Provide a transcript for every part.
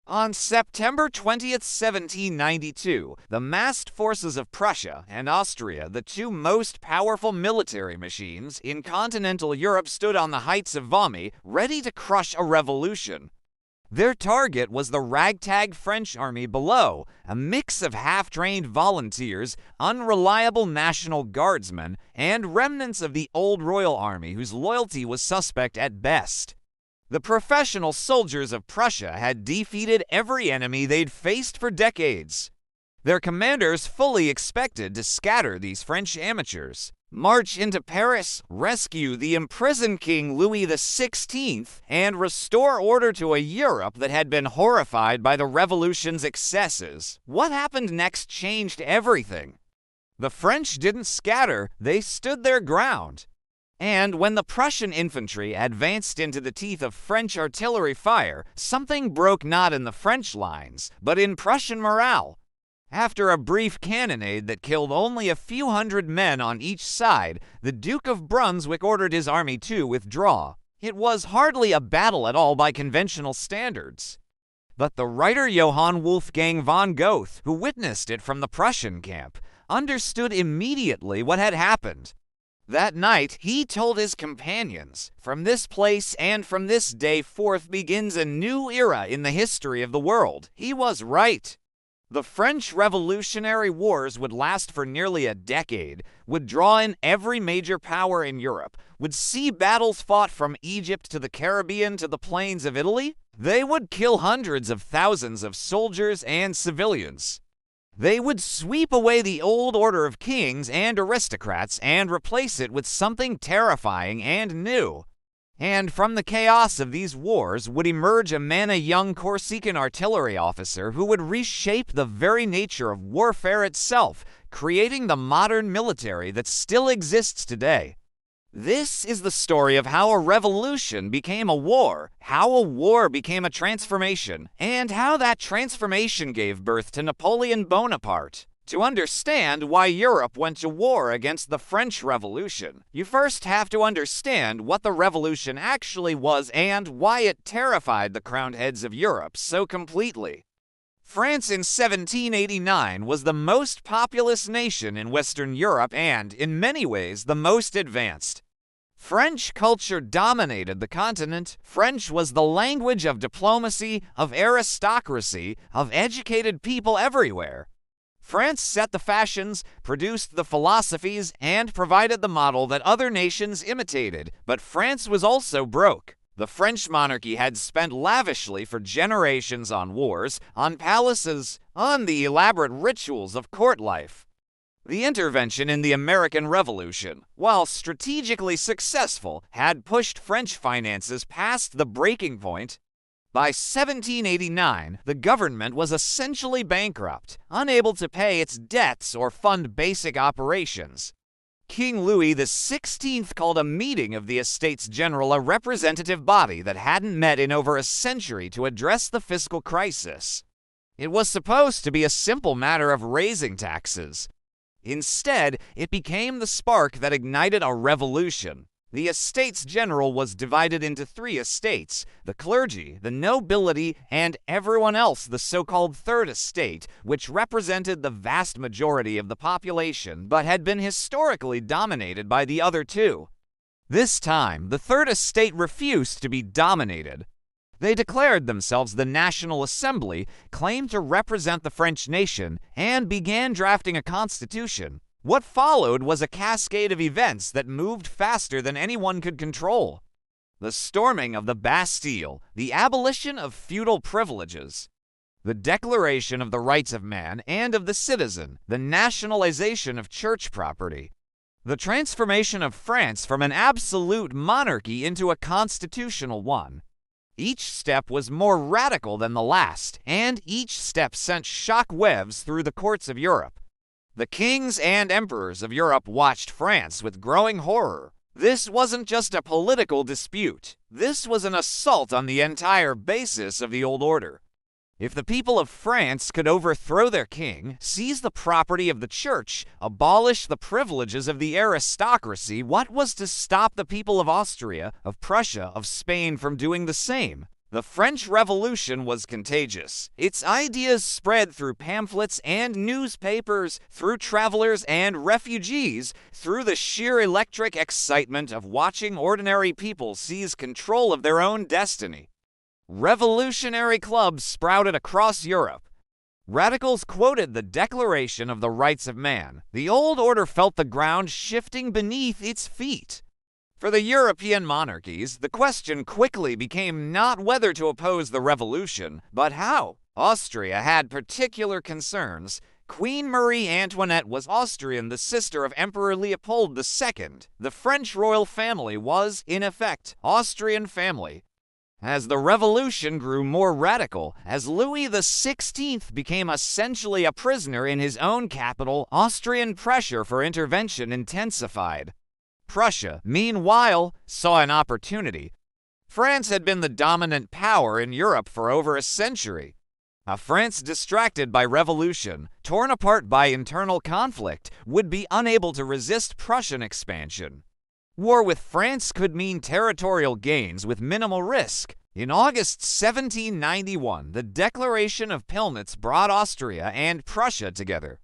On September 20th, 1792, the massed forces of Prussia and Austria, the two most powerful military machines in continental Europe, stood on the heights of Valmy, ready to crush a revolution. Their target was the ragtag French army below, a mix of half-trained volunteers, unreliable National Guardsmen, and remnants of the old Royal Army whose loyalty was suspect at best. The professional soldiers of Prussia had defeated every enemy they'd faced for decades. Their commanders fully expected to scatter these French amateurs, march into Paris, rescue the imprisoned King Louis XVI, and restore order to a Europe that had been horrified by the revolution's excesses. What happened next changed everything. The French didn't scatter, they stood their ground. And when the Prussian infantry advanced into the teeth of French artillery fire, something broke not in the French lines, but in Prussian morale. After a brief cannonade that killed only a few hundred men on each side, the Duke of Brunswick ordered his army to withdraw. It was hardly a battle at all by conventional standards. But the writer Johann Wolfgang von Goethe, who witnessed it from the Prussian camp, understood immediately what had happened. That night, he told his companions, "From this place and from this day forth begins a new era in the history of the world." He was right. The French Revolutionary Wars would last for nearly a decade, would draw in every major power in Europe, would see battles fought from Egypt to the Caribbean to the plains of Italy. They would kill hundreds of thousands of soldiers and civilians. They would sweep away the old order of kings and aristocrats and replace it with something terrifying and new. And from the chaos of these wars would emerge a young Corsican artillery officer who would reshape the very nature of warfare itself, creating the modern military that still exists today. This is the story of how a revolution became a war, how a war became a transformation, and how that transformation gave birth to Napoleon Bonaparte. To understand why Europe went to war against the French Revolution, you first have to understand what the revolution actually was and why it terrified the crowned heads of Europe so completely. France in 1789 was the most populous nation in Western Europe and, in many ways, the most advanced. French culture dominated the continent. French was the language of diplomacy, of aristocracy, of educated people everywhere. France set the fashions, produced the philosophies, and provided the model that other nations imitated. But France was also broke. The French monarchy had spent lavishly for generations on wars, on palaces, on the elaborate rituals of court life. The intervention in the American Revolution, while strategically successful, had pushed French finances past the breaking point. By 1789, the government was essentially bankrupt, unable to pay its debts or fund basic operations. King Louis XVI called a meeting of the Estates General, a representative body that hadn't met in over a century, to address the fiscal crisis. It was supposed to be a simple matter of raising taxes. Instead, it became the spark that ignited a revolution. The Estates General was divided into three estates: the clergy, the nobility, and everyone else, the so-called Third Estate, which represented the vast majority of the population but had been historically dominated by the other two. This time, the Third Estate refused to be dominated. They declared themselves the National Assembly, claimed to represent the French nation, and began drafting a constitution. What followed was a cascade of events that moved faster than anyone could control. The storming of the Bastille, the abolition of feudal privileges, the declaration of the rights of man and of the citizen, the nationalization of church property, the transformation of France from an absolute monarchy into a constitutional one. Each step was more radical than the last, and each step sent shock waves through the courts of Europe. The kings and emperors of Europe watched France with growing horror. This wasn't just a political dispute. This was an assault on the entire basis of the old order. If the people of France could overthrow their king, seize the property of the church, abolish the privileges of the aristocracy, what was to stop the people of Austria, of Prussia, of Spain from doing the same? The French Revolution was contagious. Its ideas spread through pamphlets and newspapers, through travelers and refugees, through the sheer electric excitement of watching ordinary people seize control of their own destiny. Revolutionary clubs sprouted across Europe. Radicals quoted the Declaration of the Rights of Man. The old order felt the ground shifting beneath its feet. For the European monarchies, the question quickly became not whether to oppose the revolution, but how. Austria had particular concerns. Queen Marie Antoinette was Austrian, the sister of Emperor Leopold II. The French royal family was, in effect, Austrian family. As the revolution grew more radical, as Louis XVI became essentially a prisoner in his own capital, Austrian pressure for intervention intensified. Prussia, meanwhile, saw an opportunity. France had been the dominant power in Europe for over a century. A France distracted by revolution, torn apart by internal conflict, would be unable to resist Prussian expansion. War with France could mean territorial gains with minimal risk. In August 1791, the Declaration of Pillnitz brought Austria and Prussia together.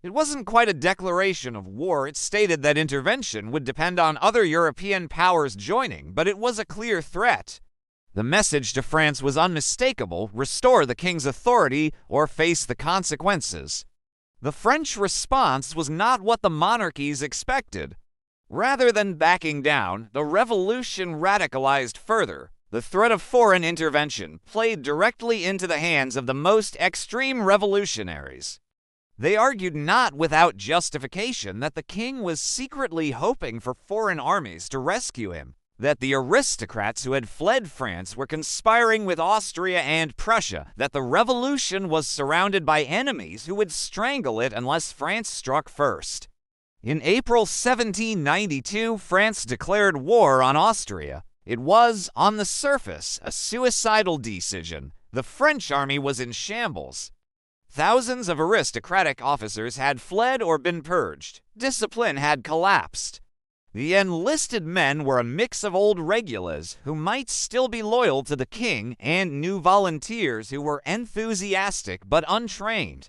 It wasn't quite a declaration of war. It stated that intervention would depend on other European powers joining, but it was a clear threat. The message to France was unmistakable: restore the king's authority or face the consequences. The French response was not what the monarchies expected. Rather than backing down, the revolution radicalized further. The threat of foreign intervention played directly into the hands of the most extreme revolutionaries. They argued not without justification that the king was secretly hoping for foreign armies to rescue him, that the aristocrats who had fled France were conspiring with Austria and Prussia, that the revolution was surrounded by enemies who would strangle it unless France struck first. In April 1792, France declared war on Austria. It was, on the surface, a suicidal decision. The French army was in shambles. Thousands of aristocratic officers had fled or been purged. Discipline had collapsed. The enlisted men were a mix of old regulars who might still be loyal to the king and new volunteers who were enthusiastic but untrained.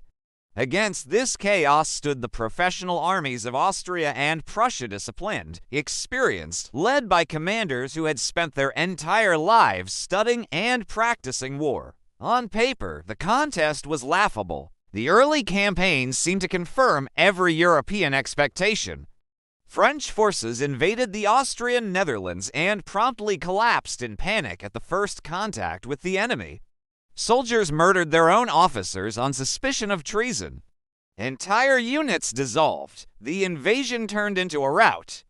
Against this chaos stood the professional armies of Austria and Prussia, disciplined, experienced, led by commanders who had spent their entire lives studying and practicing war. On paper, the contest was laughable. The early campaigns seemed to confirm every European expectation. French forces invaded the Austrian Netherlands and promptly collapsed in panic at the first contact with the enemy. Soldiers murdered their own officers on suspicion of treason. Entire units dissolved. The invasion turned into a rout.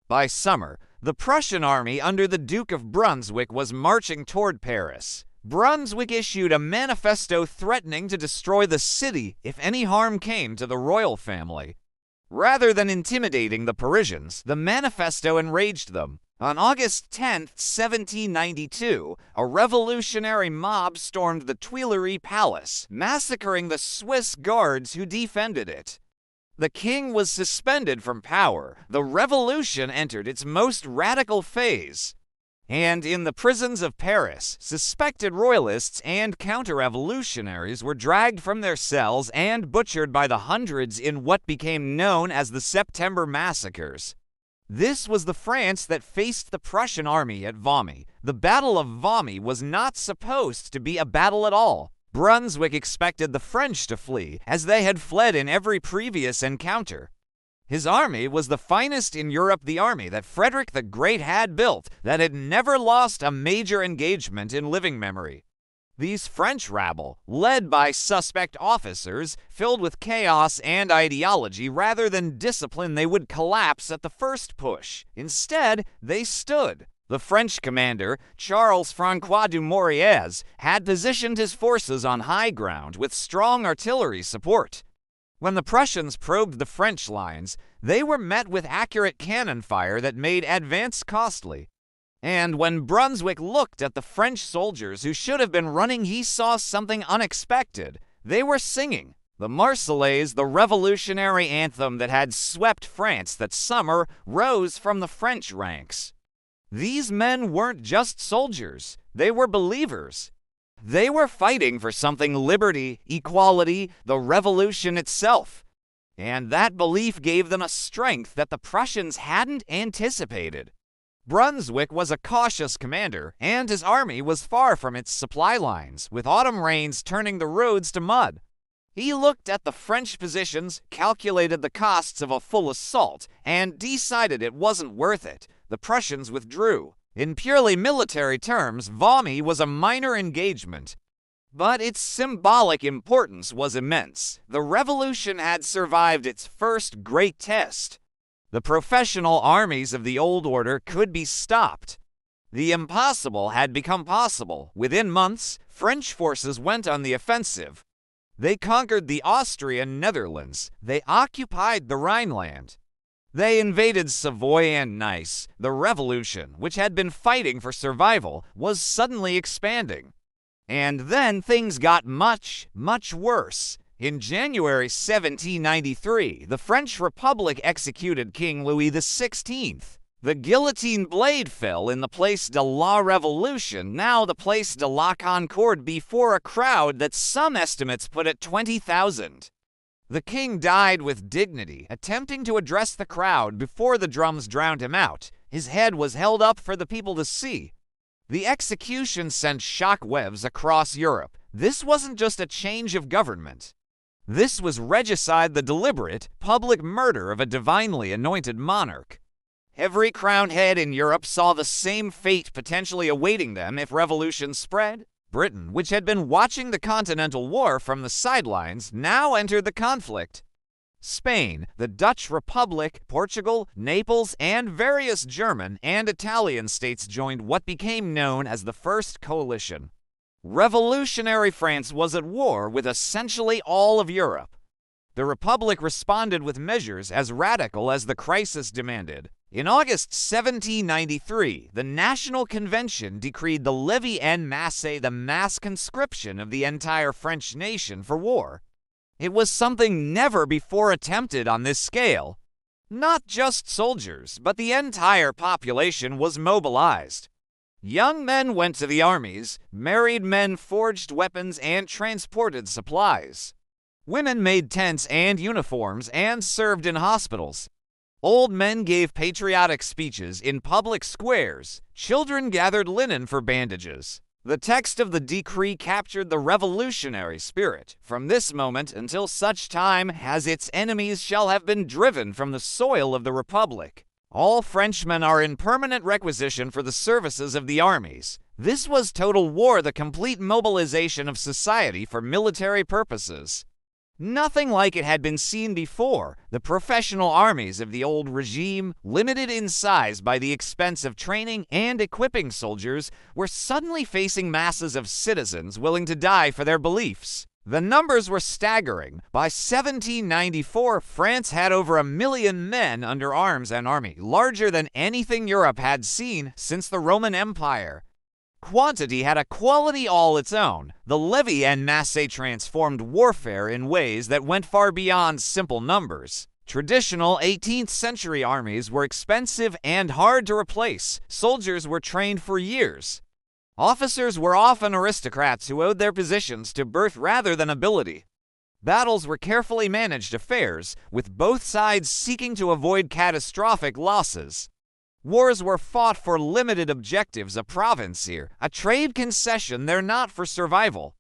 By summer, the Prussian army under the Duke of Brunswick was marching toward Paris. Brunswick issued a manifesto threatening to destroy the city if any harm came to the royal family. Rather than intimidating the Parisians, the manifesto enraged them. On August 10, 1792, a revolutionary mob stormed the Tuileries Palace, massacring the Swiss guards who defended it. The king was suspended from power. The revolution entered its most radical phase. And in the prisons of Paris, suspected royalists and counter-revolutionaries were dragged from their cells and butchered by the hundreds in what became known as the September Massacres. This was the France that faced the Prussian army at Valmy. The Battle of Valmy was not supposed to be a battle at all. Brunswick expected the French to flee, as they had fled in every previous encounter. His army was the finest in Europe, the army that Frederick the Great had built, that had never lost a major engagement in living memory. These French rabble, led by suspect officers, filled with chaos and ideology rather than discipline, they would collapse at the first push. Instead, they stood. The French commander, Charles-François Dumouriez, had positioned his forces on high ground with strong artillery support. When the Prussians probed the French lines, they were met with accurate cannon fire that made advance costly. And when Brunswick looked at the French soldiers who should have been running, he saw something unexpected. They were singing. The Marseillaise, the revolutionary anthem that had swept France that summer, rose from the French ranks. These men weren't just soldiers. They were believers. They were fighting for something: liberty, equality, the revolution itself. And that belief gave them a strength that the Prussians hadn't anticipated. Brunswick was a cautious commander, and his army was far from its supply lines, with autumn rains turning the roads to mud. He looked at the French positions, calculated the costs of a full assault, and decided it wasn't worth it. The Prussians withdrew. In purely military terms, Valmy was a minor engagement, but its symbolic importance was immense. The revolution had survived its first great test. The professional armies of the old order could be stopped. The impossible had become possible. Within months, French forces went on the offensive. They conquered the Austrian Netherlands. They occupied the Rhineland. They invaded Savoy and Nice. The revolution, which had been fighting for survival, was suddenly expanding. And then things got much, much worse. In January 1793, the French Republic executed King Louis XVI. The guillotine blade fell in the Place de la Révolution, now the Place de la Concorde, before a crowd that some estimates put at 20,000. The king died with dignity, attempting to address the crowd before the drums drowned him out. His head was held up for the people to see. The execution sent shock waves across Europe. This wasn't just a change of government. This was regicide, the deliberate, public murder of a divinely anointed monarch. Every crowned head in Europe saw the same fate potentially awaiting them if revolution spread. Britain, which had been watching the Continental War from the sidelines, now entered the conflict. Spain, the Dutch Republic, Portugal, Naples, and various German and Italian states joined what became known as the First Coalition. Revolutionary France was at war with essentially all of Europe. The Republic responded with measures as radical as the crisis demanded. In August 1793, the National Convention decreed the levée en masse, the mass conscription of the entire French nation for war. It was something never before attempted on this scale. Not just soldiers, but the entire population was mobilized. Young men went to the armies, married men forged weapons and transported supplies. Women made tents and uniforms and served in hospitals. Old men gave patriotic speeches in public squares. Children gathered linen for bandages. The text of the decree captured the revolutionary spirit. From this moment until such time as its enemies shall have been driven from the soil of the Republic, all Frenchmen are in permanent requisition for the services of the armies. This was total war, the complete mobilization of society for military purposes. Nothing like it had been seen before. The professional armies of the old regime, limited in size by the expense of training and equipping soldiers, were suddenly facing masses of citizens willing to die for their beliefs. The numbers were staggering. By 1794, France had over 1 million men under arms, an army larger than anything Europe had seen since the Roman Empire. Quantity had a quality all its own. The levée en masse transformed warfare in ways that went far beyond simple numbers. Traditional 18th century armies were expensive and hard to replace. Soldiers were trained for years. Officers were often aristocrats who owed their positions to birth rather than ability. Battles were carefully managed affairs, with both sides seeking to avoid catastrophic losses. Wars were fought for limited objectives: a province here, a trade concession there, not for survival.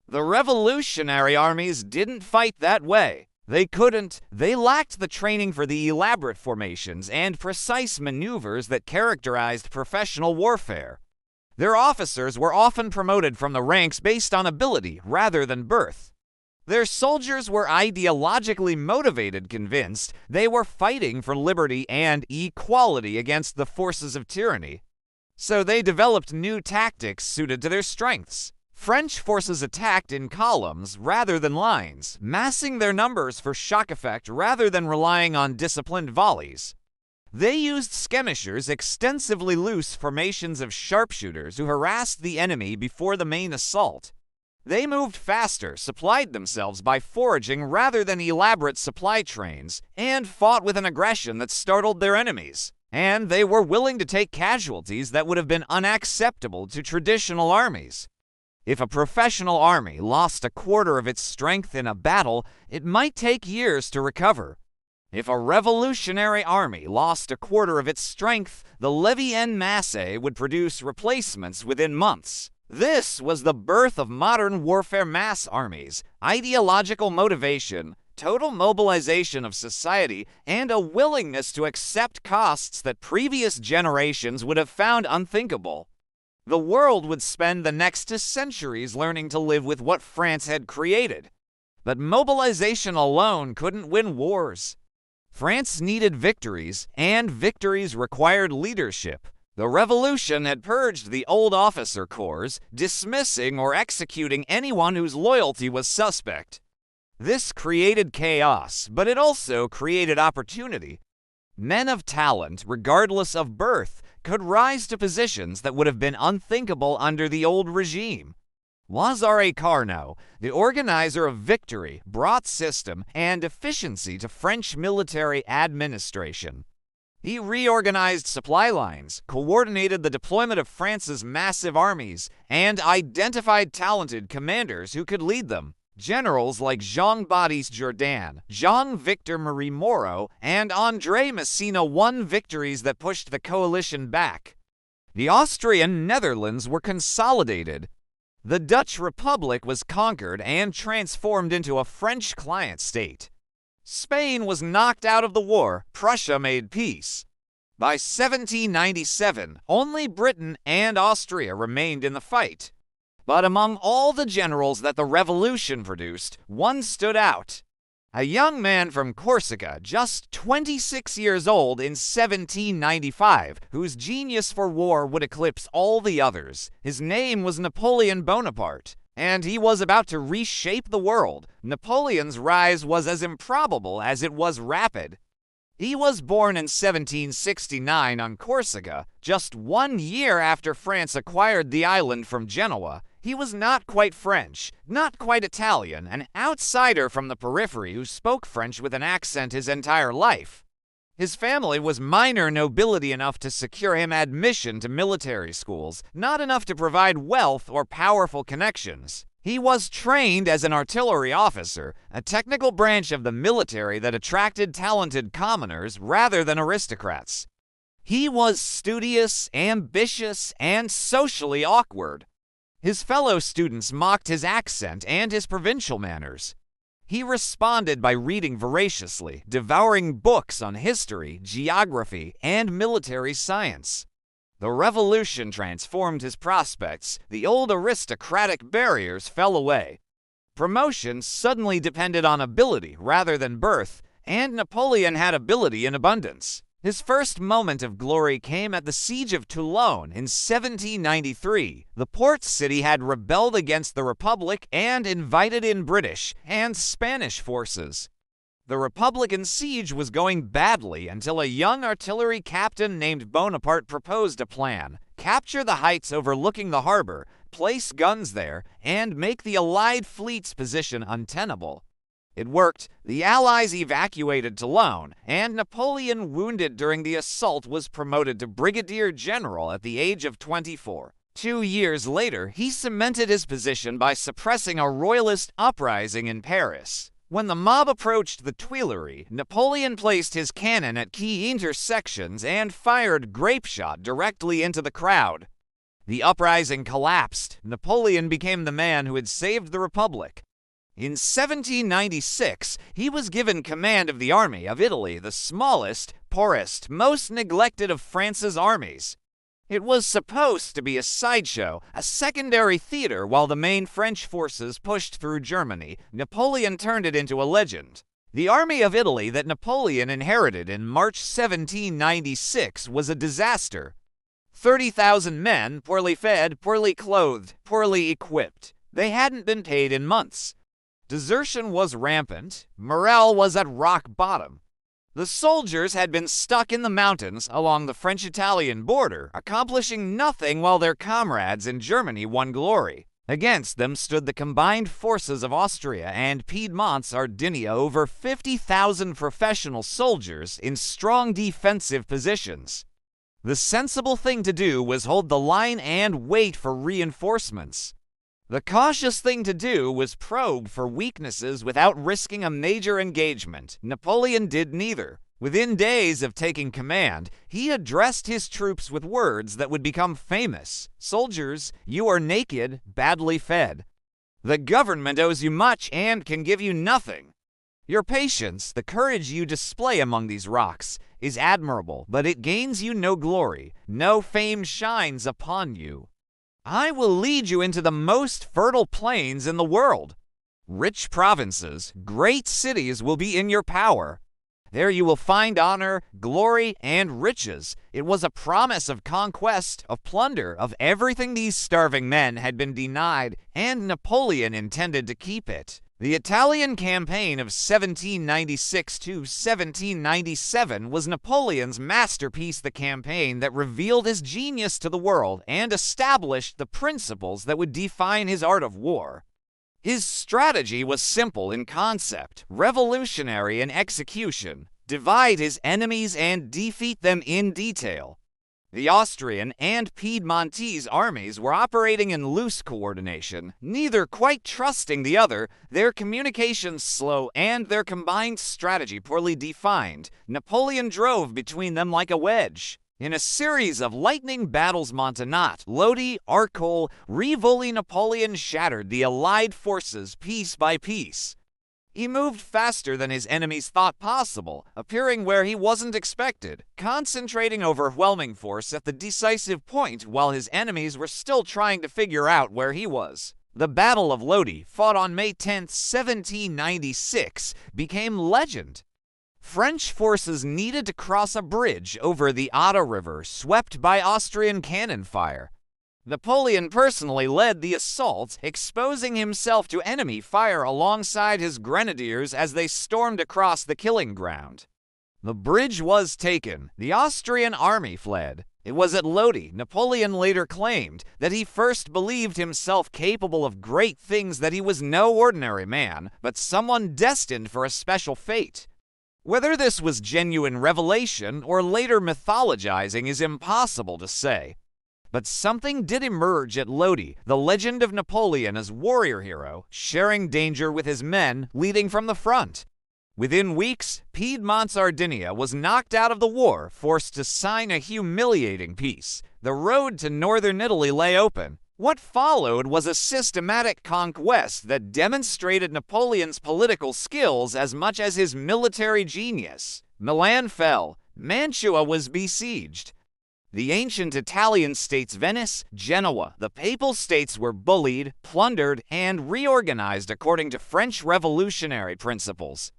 The revolutionary armies didn't fight that way. They couldn't. They lacked the training for the elaborate formations and precise maneuvers that characterized professional warfare. Their officers were often promoted from the ranks based on ability rather than birth. Their soldiers were ideologically motivated, convinced they were fighting for liberty and equality against the forces of tyranny. So they developed new tactics suited to their strengths. French forces attacked in columns rather than lines, massing their numbers for shock effect rather than relying on disciplined volleys. They used skirmishers, extensively loose formations of sharpshooters who harassed the enemy before the main assault. They moved faster, supplied themselves by foraging rather than elaborate supply trains, and fought with an aggression that startled their enemies. and they were willing to take casualties that would have been unacceptable to traditional armies. If a professional army lost a quarter of its strength in a battle, it might take years to recover. If a revolutionary army lost a quarter of its strength, the levy en masse would produce replacements within months. This was the birth of modern warfare mass armies, ideological motivation, total mobilization of society, and a willingness to accept costs that previous generations would have found unthinkable. The world would spend the next centuries learning to live with what France had created. But mobilization alone couldn't win wars. France needed victories, and victories required leadership. The revolution had purged the old officer corps, dismissing or executing anyone whose loyalty was suspect. This created chaos, but it also created opportunity. Men of talent, regardless of birth, could rise to positions that would have been unthinkable under the old regime. Lazare Carnot, the organizer of victory, brought system and efficiency to French military administration. He reorganized supply lines, coordinated the deployment of France's massive armies, and identified talented commanders who could lead them. Generals like Jean-Baptiste Jourdan, Jean-Victor Marie Moreau, and André Messina won victories that pushed the coalition back. The Austrian Netherlands were consolidated. The Dutch Republic was conquered and transformed into a French client state. Spain was knocked out of the war. Prussia made peace. By 1797, only Britain and Austria remained in the fight. But among all the generals that the revolution produced, one stood out. A young man from Corsica, just 26 years old in 1795, whose genius for war would eclipse all the others. His name was Napoleon Bonaparte, and he was about to reshape the world. Napoleon's rise was as improbable as it was rapid. He was born in 1769 on Corsica, just 1 year after France acquired the island from Genoa. He was not quite French, not quite Italian, an outsider from the periphery who spoke French with an accent his entire life. His family was minor nobility enough to secure him admission to military schools, not enough to provide wealth or powerful connections. He was trained as an artillery officer, a technical branch of the military that attracted talented commoners rather than aristocrats. He was studious, ambitious, and socially awkward. His fellow students mocked his accent and his provincial manners. He responded by reading voraciously, devouring books on history, geography, and military science. The revolution transformed his prospects. The old aristocratic barriers fell away. Promotion suddenly depended on ability rather than birth, and Napoleon had ability in abundance. His first moment of glory came at the Siege of Toulon in 1793. The port city had rebelled against the Republic and invited in British and Spanish forces. The Republican siege was going badly until a young artillery captain named Bonaparte proposed a plan: capture the heights overlooking the harbor, place guns there, and make the Allied fleet's position untenable. It worked. The Allies evacuated Toulon, and Napoleon, wounded during the assault, was promoted to brigadier general at the age of 24. 2 years later, he cemented his position by suppressing a royalist uprising in Paris. When the mob approached the Tuileries, Napoleon placed his cannon at key intersections and fired grape shot directly into the crowd. The uprising collapsed. Napoleon became the man who had saved the Republic. In 1796, he was given command of the Army of Italy, the smallest, poorest, most neglected of France's armies. It was supposed to be a sideshow, a secondary theater while the main French forces pushed through Germany. Napoleon turned it into a legend. The Army of Italy that Napoleon inherited in March 1796 was a disaster. 30,000 men, poorly fed, poorly clothed, poorly equipped. They hadn't been paid in months. Desertion was rampant. Morale was at rock bottom. The soldiers had been stuck in the mountains along the French-Italian border, accomplishing nothing while their comrades in Germany won glory. Against them stood the combined forces of Austria and Piedmont's Sardinia, over 50,000 professional soldiers in strong defensive positions. The sensible thing to do was hold the line and wait for reinforcements. The cautious thing to do was probe for weaknesses without risking a major engagement. Napoleon did neither. Within days of taking command, he addressed his troops with words that would become famous. "Soldiers, you are naked, badly fed. The government owes you much and can give you nothing. Your patience, the courage you display among these rocks, is admirable, but it gains you no glory. No fame shines upon you. I will lead you into the most fertile plains in the world. Rich provinces, great cities will be in your power. There you will find honor, glory, and riches." It was a promise of conquest, of plunder, of everything these starving men had been denied, and Napoleon intended to keep it. The Italian campaign of 1796 to 1797 was Napoleon's masterpiece, the campaign that revealed his genius to the world and established the principles that would define his art of war. His strategy was simple in concept, revolutionary in execution: divide his enemies and defeat them in detail. The Austrian and Piedmontese armies were operating in loose coordination, neither quite trusting the other, their communications slow, and their combined strategy poorly defined. Napoleon drove between them like a wedge. In a series of lightning battles, Montenotte, Lodi, Arcole, Rivoli, Napoleon shattered the allied forces piece by piece. He moved faster than his enemies thought possible, appearing where he wasn't expected, concentrating overwhelming force at the decisive point while his enemies were still trying to figure out where he was. The Battle of Lodi, fought on May 10, 1796, became legend. French forces needed to cross a bridge over the Otta River, swept by Austrian cannon fire. Napoleon personally led the assault, exposing himself to enemy fire alongside his grenadiers as they stormed across the killing ground. The bridge was taken. The Austrian army fled. It was at Lodi, Napoleon later claimed, that he first believed himself capable of great things, that he was no ordinary man, but someone destined for a special fate. Whether this was genuine revelation or later mythologizing is impossible to say. But something did emerge at Lodi, the legend of Napoleon as warrior hero, sharing danger with his men, leading from the front. Within weeks, Piedmont's Sardinia was knocked out of the war, forced to sign a humiliating peace. The road to northern Italy lay open. What followed was a systematic conquest that demonstrated Napoleon's political skills as much as his military genius. Milan fell. Mantua was besieged. The ancient Italian states Venice, Genoa, the Papal States were bullied, plundered, and reorganized according to French revolutionary principles.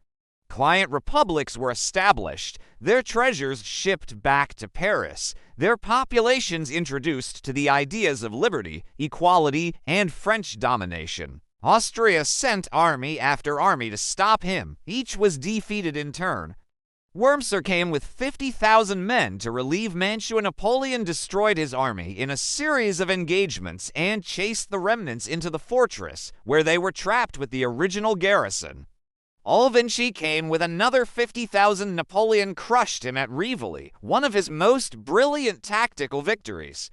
Quiet republics were established, their treasures shipped back to Paris, their populations introduced to the ideas of liberty, equality, and French domination. Austria sent army after army to stop him. Each was defeated in turn. Wurmser came with 50,000 men to relieve Mantua. Napoleon destroyed his army in a series of engagements and chased the remnants into the fortress, where they were trapped with the original garrison. Vinci came with another 50,000. Napoleon crushed him at Rivoli, one of his most brilliant tactical victories.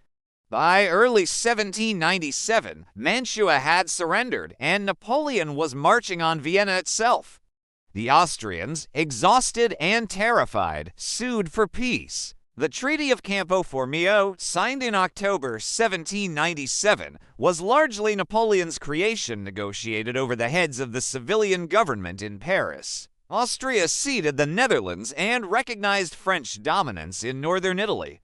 By early 1797, Mantua had surrendered, and Napoleon was marching on Vienna itself. The Austrians, exhausted and terrified, sued for peace. The Treaty of Campo Formio, signed in October 1797, was largely Napoleon's creation, negotiated over the heads of the civilian government in Paris. Austria ceded the Netherlands and recognized French dominance in northern Italy.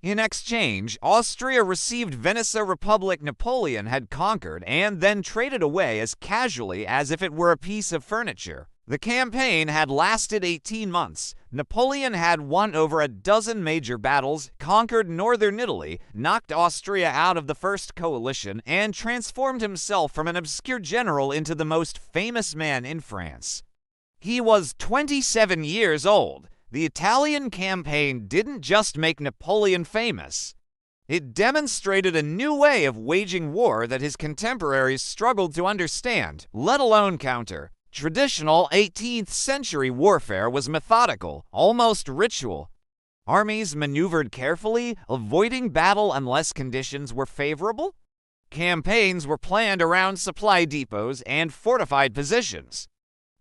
In exchange, Austria received Venice, a republic Napoleon had conquered and then traded away as casually as if it were a piece of furniture. The campaign had lasted 18 months. Napoleon had won over a dozen major battles, conquered northern Italy, knocked Austria out of the First Coalition, and transformed himself from an obscure general into the most famous man in France. He was 27 years old. The Italian campaign didn't just make Napoleon famous. It demonstrated a new way of waging war that his contemporaries struggled to understand, let alone counter. Traditional 18th century warfare was methodical, almost ritual. Armies maneuvered carefully, avoiding battle unless conditions were favorable. Campaigns were planned around supply depots and fortified positions.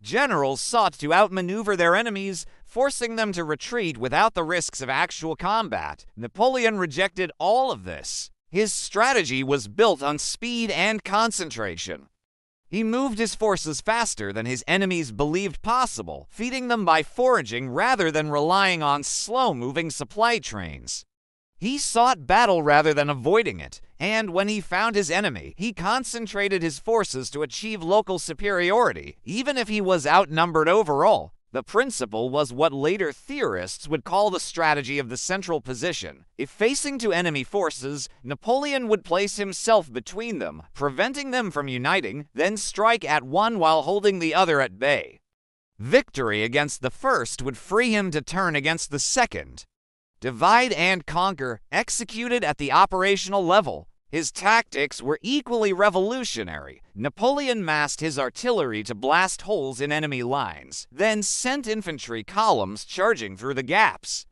Generals sought to outmaneuver their enemies, forcing them to retreat without the risks of actual combat. Napoleon rejected all of this. His strategy was built on speed and concentration. He moved his forces faster than his enemies believed possible, feeding them by foraging rather than relying on slow-moving supply trains. He sought battle rather than avoiding it, and when he found his enemy, he concentrated his forces to achieve local superiority, even if he was outnumbered overall. The principle was what later theorists would call the strategy of the central position. If facing two enemy forces, Napoleon would place himself between them, preventing them from uniting, then strike at one while holding the other at bay. Victory against the first would free him to turn against the second. Divide and conquer, executed at the operational level. His tactics were equally revolutionary. Napoleon massed his artillery to blast holes in enemy lines, then sent infantry columns charging through the gaps.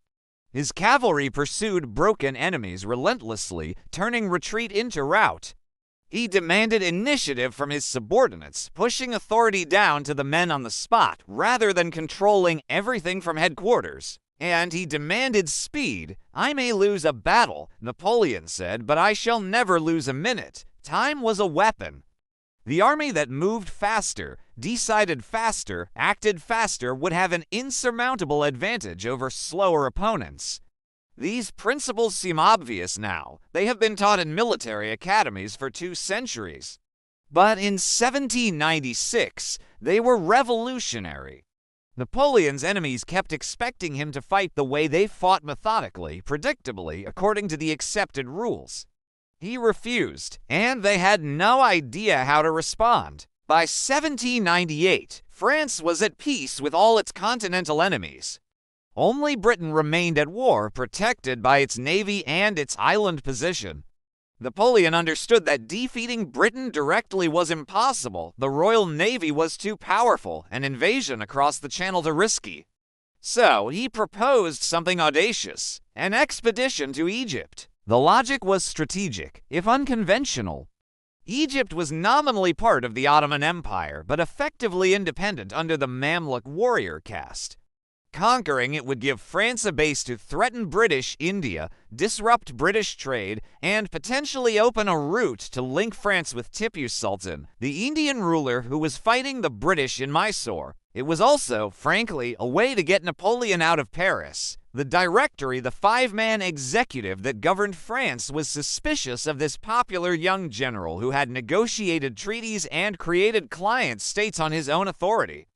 His cavalry pursued broken enemies relentlessly, turning retreat into rout. He demanded initiative from his subordinates, pushing authority down to the men on the spot rather than controlling everything from headquarters. And he demanded speed. "I may lose a battle," Napoleon said, "but I shall never lose a minute." Time was a weapon. The army that moved faster, decided faster, acted faster would have an insurmountable advantage over slower opponents. These principles seem obvious now. They have been taught in military academies for 2 centuries. But in 1796, they were revolutionary. Napoleon's enemies kept expecting him to fight the way they fought, methodically, predictably, according to the accepted rules. He refused, and they had no idea how to respond. By 1798, France was at peace with all its continental enemies. Only Britain remained at war, protected by its navy and its island position. Napoleon understood that defeating Britain directly was impossible. The Royal Navy was too powerful, an invasion across the Channel too risky. So he proposed something audacious, an expedition to Egypt. The logic was strategic, if unconventional. Egypt was nominally part of the Ottoman Empire, but effectively independent under the Mamluk warrior caste. Conquering it would give France a base to threaten British India, disrupt British trade, and potentially open a route to link France with Tipu Sultan, the Indian ruler who was fighting the British in Mysore. It was also, frankly, a way to get Napoleon out of Paris. The Directory, the 5-man executive that governed France, was suspicious of this popular young general who had negotiated treaties and created client states on his own authority.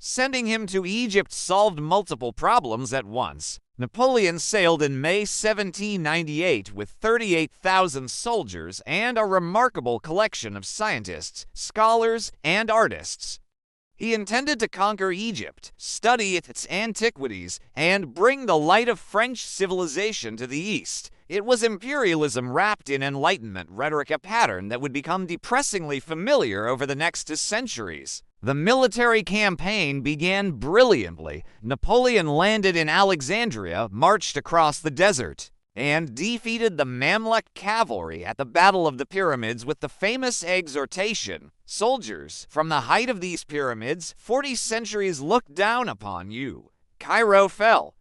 Sending him to Egypt solved multiple problems at once. Napoleon sailed in May 1798 with 38,000 soldiers and a remarkable collection of scientists, scholars, and artists. He intended to conquer Egypt, study its antiquities, and bring the light of French civilization to the East. It was imperialism wrapped in Enlightenment rhetoric, a pattern that would become depressingly familiar over the next 2 centuries. The military campaign began brilliantly. Napoleon landed in Alexandria, marched across the desert, and defeated the Mamluk cavalry at the Battle of the Pyramids with the famous exhortation, "Soldiers, from the height of these pyramids, 40 centuries looked down upon you." Cairo fell.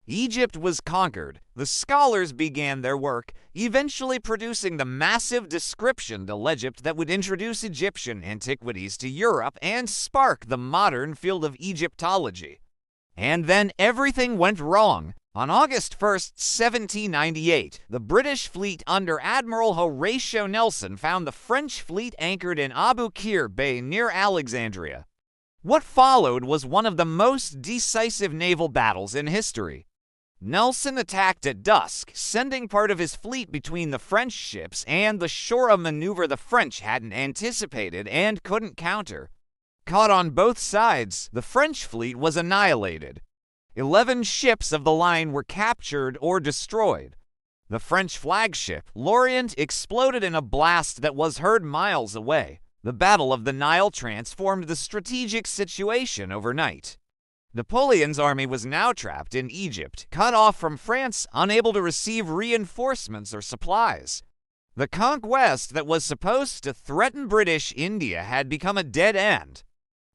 Egypt was conquered. The scholars began their work, eventually producing the massive description de l'Egypte that would introduce Egyptian antiquities to Europe and spark the modern field of Egyptology. And then everything went wrong. On August 1st, 1798, the British fleet under Admiral Horatio Nelson found the French fleet anchored in Abu Qir Bay near Alexandria. What followed was one of the most decisive naval battles in history. Nelson attacked at dusk, sending part of his fleet between the French ships and the shore, a maneuver the French hadn't anticipated and couldn't counter. Caught on both sides, the French fleet was annihilated. 11 ships of the line were captured or destroyed. The French flagship, L'Orient, exploded in a blast that was heard miles away. The Battle of the Nile transformed the strategic situation overnight. Napoleon's army was now trapped in Egypt, cut off from France, unable to receive reinforcements or supplies. The conquest that was supposed to threaten British India had become a dead end.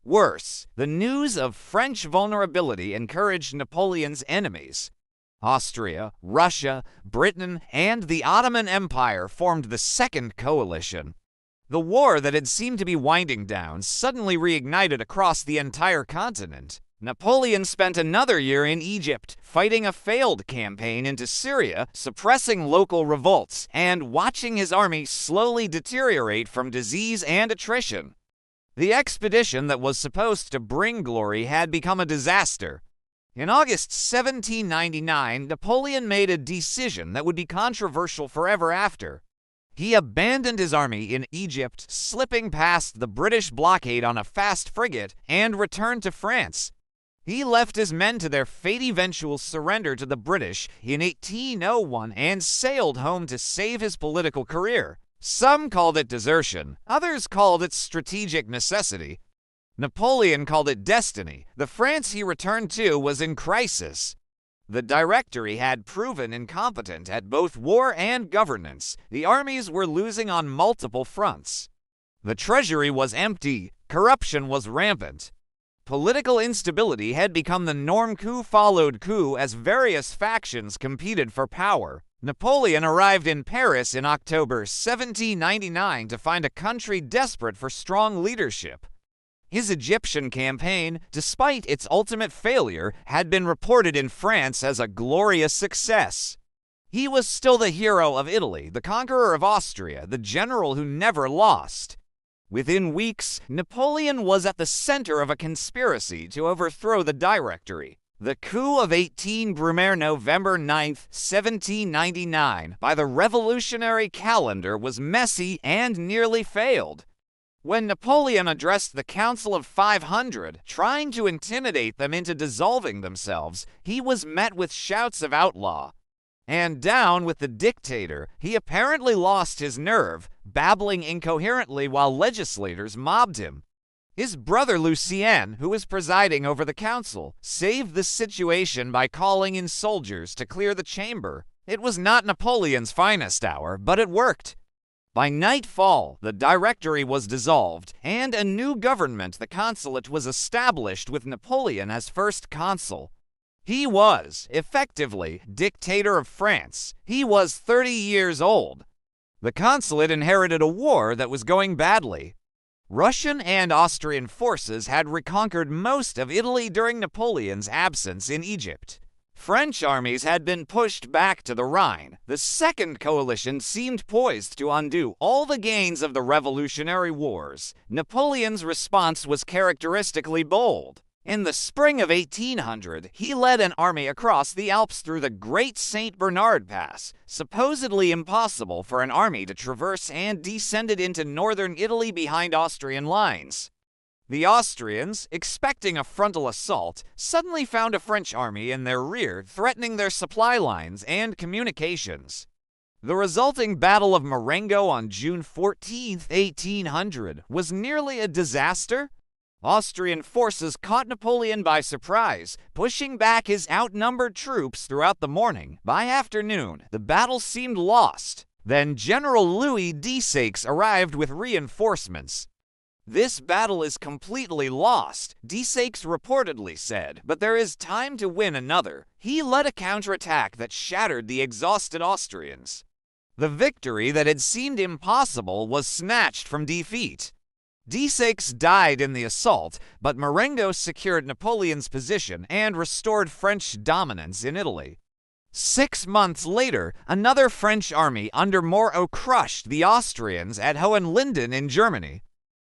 Worse, the news of French vulnerability encouraged Napoleon's enemies. Austria, Russia, Britain, and the Ottoman Empire formed the Second Coalition. The war that had seemed to be winding down suddenly reignited across the entire continent. Napoleon spent another year in Egypt, fighting a failed campaign into Syria, suppressing local revolts, and watching his army slowly deteriorate from disease and attrition. The expedition that was supposed to bring glory had become a disaster. In August 1799, Napoleon made a decision that would be controversial forever after. He abandoned his army in Egypt, slipping past the British blockade on a fast frigate, and returned to France. He left his men to their fate eventual surrender to the British in 1801 and sailed home to save his political career. Some called it desertion, others called it strategic necessity. Napoleon called it destiny. The France he returned to was in crisis. The Directory had proven incompetent at both war and governance. The armies were losing on multiple fronts. The treasury was empty. Corruption was rampant. Political instability had become the norm. Coup followed coup as various factions competed for power. Napoleon arrived in Paris in October 1799 to find a country desperate for strong leadership. His Egyptian campaign, despite its ultimate failure, had been reported in France as a glorious success. He was still the hero of Italy, the conqueror of Austria, the general who never lost. Within weeks, Napoleon was at the center of a conspiracy to overthrow the Directory. The coup of 18 Brumaire November 9, 1799, by the revolutionary calendar was messy and nearly failed. When Napoleon addressed the Council of 500, trying to intimidate them into dissolving themselves, he was met with shouts of outlaw. And down with the dictator, he apparently lost his nerve, babbling incoherently while legislators mobbed him. His brother Lucien, who was presiding over the council, saved the situation by calling in soldiers to clear the chamber. It was not Napoleon's finest hour, but it worked. By nightfall, the Directory was dissolved, and a new government, the Consulate, was established with Napoleon as first consul. He was, effectively, dictator of France. He was 30 years old. The Consulate inherited a war that was going badly. Russian and Austrian forces had reconquered most of Italy during Napoleon's absence in Egypt. French armies had been pushed back to the Rhine. The Second Coalition seemed poised to undo all the gains of the Revolutionary Wars. Napoleon's response was characteristically bold. In the spring of 1800, he led an army across the Alps through the Great St. Bernard Pass, supposedly impossible for an army to traverse, and descended into northern Italy behind Austrian lines. The Austrians, expecting a frontal assault, suddenly found a French army in their rear, threatening their supply lines and communications. The resulting Battle of Marengo on June 14, 1800, was nearly a disaster. Austrian forces caught Napoleon by surprise, pushing back his outnumbered troops throughout the morning. By afternoon, the battle seemed lost. Then General Louis Desaix arrived with reinforcements. "This battle is completely lost," Desaix reportedly said, "but there is time to win another." He led a counterattack that shattered the exhausted Austrians. The victory that had seemed impossible was snatched from defeat. Desaix died in the assault, but Marengo secured Napoleon's position and restored French dominance in Italy. 6 months later, another French army under Moreau crushed the Austrians at Hohenlinden in Germany.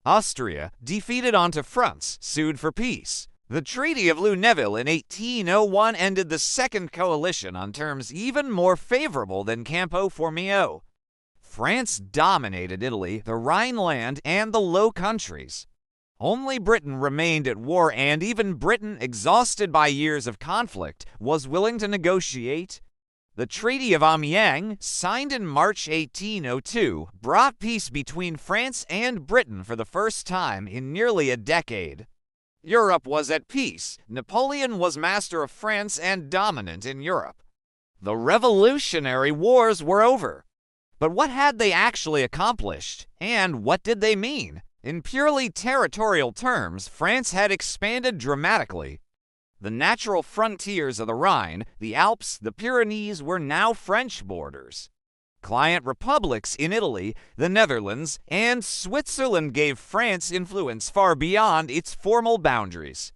Austria, defeated onto fronts, sued for peace. The Treaty of Luneville in 1801 ended the Second Coalition on terms even more favorable than Campo Formio. France dominated Italy, the Rhineland, and the Low Countries. Only Britain remained at war, and even Britain, exhausted by years of conflict, was willing to negotiate. The Treaty of Amiens, signed in March 1802, brought peace between France and Britain for the first time in nearly a decade. Europe was at peace. Napoleon was master of France and dominant in Europe. The Revolutionary Wars were over. But what had they actually accomplished, and what did they mean? In purely territorial terms, France had expanded dramatically. The natural frontiers of the Rhine, the Alps, the Pyrenees were now French borders. Client republics in Italy, the Netherlands, and Switzerland gave France influence far beyond its formal boundaries.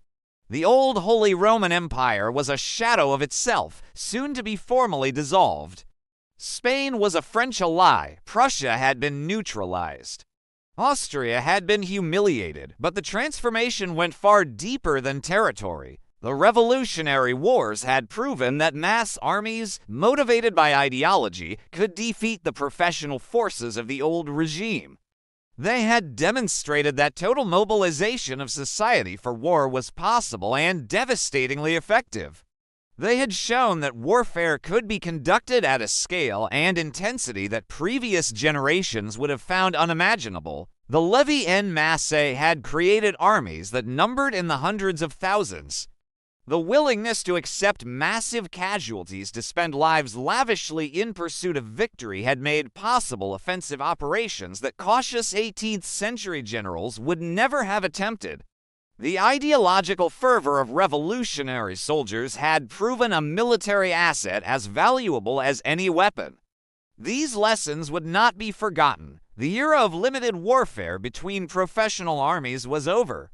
The old Holy Roman Empire was a shadow of itself, soon to be formally dissolved. Spain was a French ally. Prussia had been neutralized. Austria had been humiliated, but the transformation went far deeper than territory. The Revolutionary Wars had proven that mass armies, motivated by ideology, could defeat the professional forces of the old regime. They had demonstrated that total mobilization of society for war was possible and devastatingly effective. They had shown that warfare could be conducted at a scale and intensity that previous generations would have found unimaginable. The levée en masse had created armies that numbered in the hundreds of thousands. The willingness to accept massive casualties to spend lives lavishly in pursuit of victory had made possible offensive operations that cautious 18th century generals would never have attempted. The ideological fervor of revolutionary soldiers had proven a military asset as valuable as any weapon. These lessons would not be forgotten. The era of limited warfare between professional armies was over.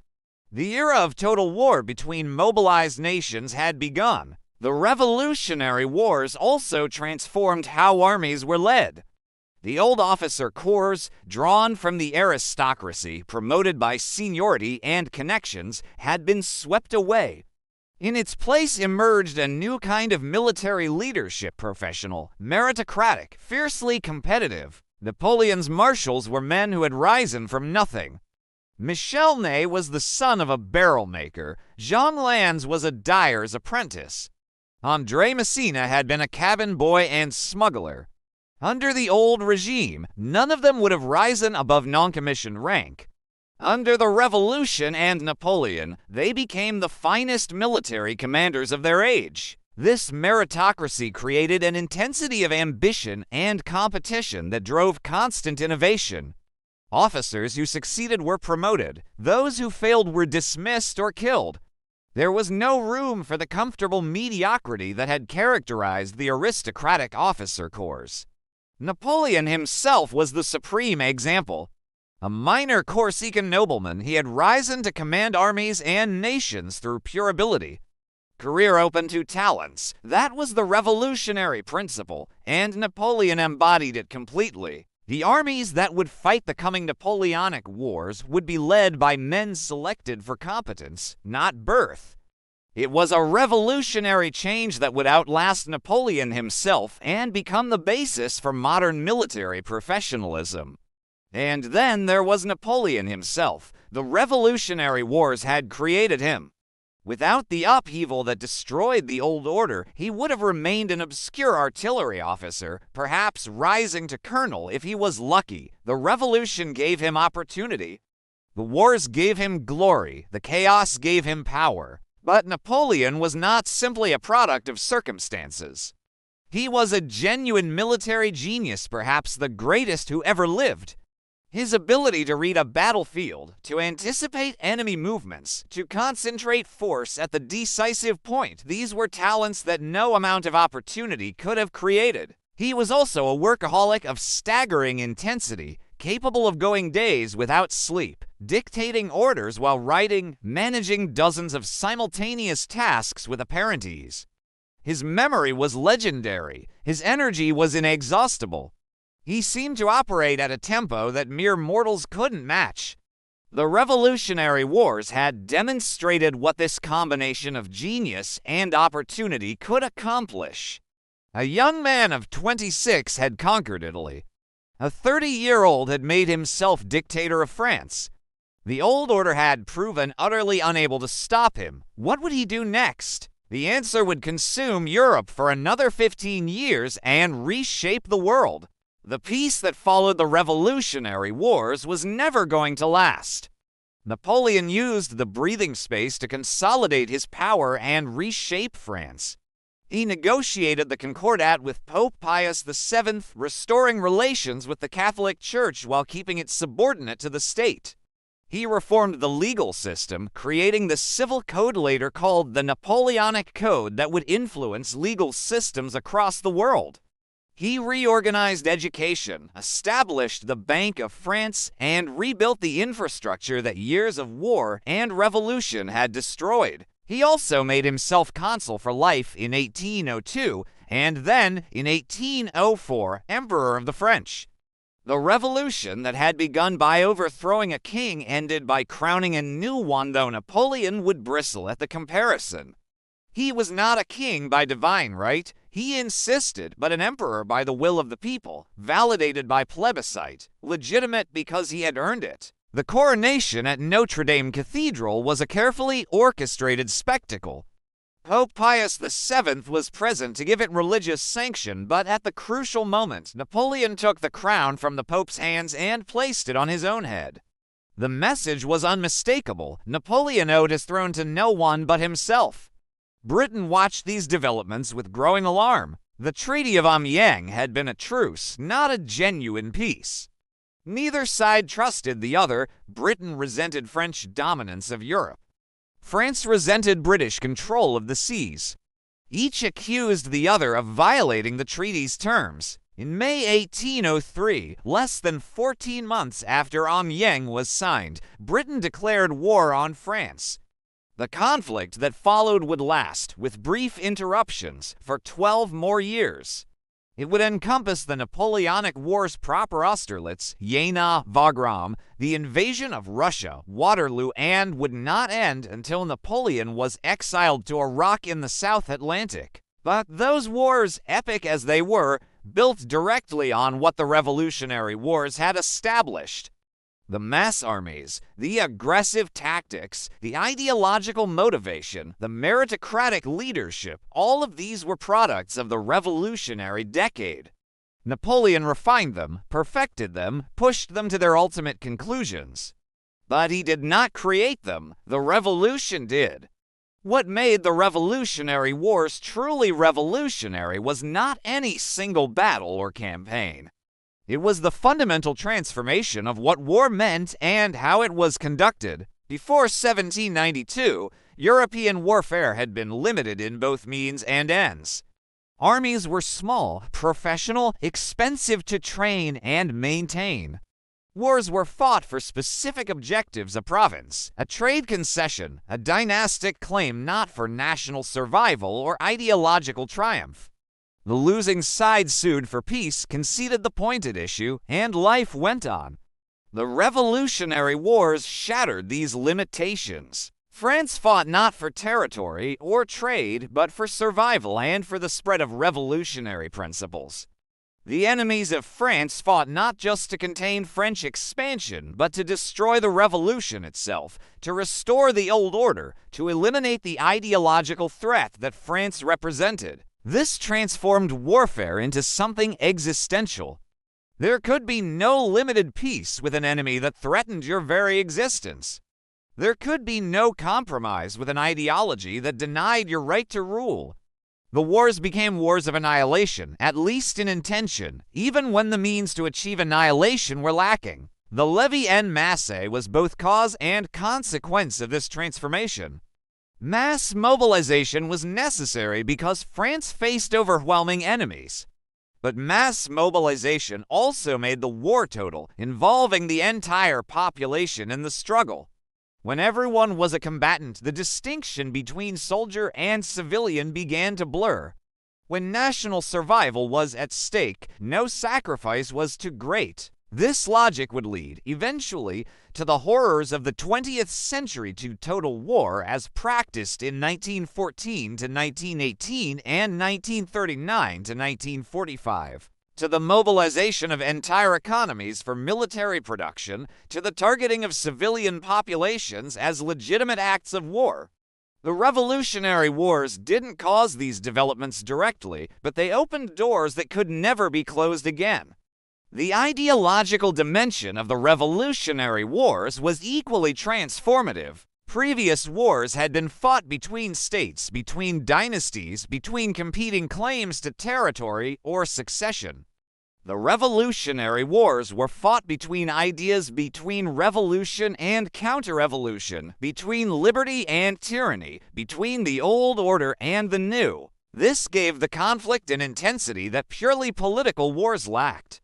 The era of total war between mobilized nations had begun. The Revolutionary Wars also transformed how armies were led. The old officer corps, drawn from the aristocracy, promoted by seniority and connections, had been swept away. In its place emerged a new kind of military leadership professional, meritocratic, fiercely competitive. Napoleon's marshals were men who had risen from nothing. Michel Ney was the son of a barrel maker. Jean Lannes was a dyer's apprentice. André Messina had been a cabin boy and smuggler. Under the old regime, none of them would have risen above non-commissioned rank. Under the Revolution and Napoleon, they became the finest military commanders of their age. This meritocracy created an intensity of ambition and competition that drove constant innovation. Officers who succeeded were promoted. Those who failed were dismissed or killed. There was no room for the comfortable mediocrity that had characterized the aristocratic officer corps. Napoleon himself was the supreme example. A minor Corsican nobleman, he had risen to command armies and nations through pure ability. Career open to talents. That was the revolutionary principle, and Napoleon embodied it completely. The armies that would fight the coming Napoleonic Wars would be led by men selected for competence, not birth. It was a revolutionary change that would outlast Napoleon himself and become the basis for modern military professionalism. And then there was Napoleon himself. The Revolutionary Wars had created him. Without the upheaval that destroyed the old order, he would have remained an obscure artillery officer, perhaps rising to colonel if he was lucky. The revolution gave him opportunity. The wars gave him glory. The chaos gave him power. But Napoleon was not simply a product of circumstances. He was a genuine military genius, perhaps the greatest who ever lived. His ability to read a battlefield, to anticipate enemy movements, to concentrate force at the decisive point, these were talents that no amount of opportunity could have created. He was also a workaholic of staggering intensity, capable of going days without sleep, dictating orders while writing, managing dozens of simultaneous tasks with apparent ease. His memory was legendary. His energy was inexhaustible. He seemed to operate at a tempo that mere mortals couldn't match. The Revolutionary Wars had demonstrated what this combination of genius and opportunity could accomplish. A young man of 26 had conquered Italy. A 30-year-old had made himself dictator of France. The old order had proven utterly unable to stop him. What would he do next? The answer would consume Europe for another 15 years and reshape the world. The peace that followed the Revolutionary Wars was never going to last. Napoleon used the breathing space to consolidate his power and reshape France. He negotiated the Concordat with Pope Pius VII, restoring relations with the Catholic Church while keeping it subordinate to the state. He reformed the legal system, creating the civil code later called the Napoleonic Code that would influence legal systems across the world. He reorganized education, established the Bank of France, and rebuilt the infrastructure that years of war and revolution had destroyed. He also made himself consul for life in 1802, and then, in 1804, Emperor of the French. The revolution that had begun by overthrowing a king ended by crowning a new one, though Napoleon would bristle at the comparison. He was not a king by divine right, he insisted, but an emperor by the will of the people, validated by plebiscite, legitimate because he had earned it. The coronation at Notre Dame Cathedral was a carefully orchestrated spectacle. Pope Pius VII was present to give it religious sanction, but at the crucial moment, Napoleon took the crown from the Pope's hands and placed it on his own head. The message was unmistakable. Napoleon owed his throne to no one but himself. Britain watched these developments with growing alarm. The Treaty of Amiens had been a truce, not a genuine peace. Neither side trusted the other. Britain resented French dominance of Europe. France resented British control of the seas. Each accused the other of violating the treaty's terms. In May 1803, less than 14 months after Amiens was signed, Britain declared war on France. The conflict that followed would last, with brief interruptions, for 12 more years. It would encompass the Napoleonic Wars proper, Austerlitz, Jena, Wagram, the invasion of Russia, Waterloo, and would not end until Napoleon was exiled to a rock in the South Atlantic. But those wars, epic as they were, built directly on what the Revolutionary Wars had established. The mass armies, the aggressive tactics, the ideological motivation, the meritocratic leadership, all of these were products of the Revolutionary Decade. Napoleon refined them, perfected them, pushed them to their ultimate conclusions. But he did not create them, the Revolution did. What made the Revolutionary Wars truly revolutionary was not any single battle or campaign. It was the fundamental transformation of what war meant and how it was conducted. Before 1792, European warfare had been limited in both means and ends. Armies were small, professional, expensive to train and maintain. Wars were fought for specific objectives: a province, a trade concession, a dynastic claim, not for national survival or ideological triumph. The losing side sued for peace, conceded the point at issue, and life went on. The Revolutionary Wars shattered these limitations. France fought not for territory or trade, but for survival and for the spread of revolutionary principles. The enemies of France fought not just to contain French expansion, but to destroy the revolution itself, to restore the old order, to eliminate the ideological threat that France represented. This transformed warfare into something existential. There could be no limited peace with an enemy that threatened your very existence. There could be no compromise with an ideology that denied your right to rule. The wars became wars of annihilation, at least in intention, even when the means to achieve annihilation were lacking. The levée en masse was both cause and consequence of this transformation. Mass mobilization was necessary because France faced overwhelming enemies. But mass mobilization also made the war total, involving the entire population in the struggle. When everyone was a combatant, the distinction between soldier and civilian began to blur. When national survival was at stake, no sacrifice was too great. This logic would lead, eventually, to the horrors of the 20th century, to total war as practiced in 1914 to 1918 and 1939 to 1945, to the mobilization of entire economies for military production, to the targeting of civilian populations as legitimate acts of war. The Revolutionary Wars didn't cause these developments directly, but they opened doors that could never be closed again. The ideological dimension of the Revolutionary Wars was equally transformative. Previous wars had been fought between states, between dynasties, between competing claims to territory or succession. The Revolutionary Wars were fought between ideas, between revolution and counter-revolution, between liberty and tyranny, between the old order and the new. This gave the conflict an intensity that purely political wars lacked.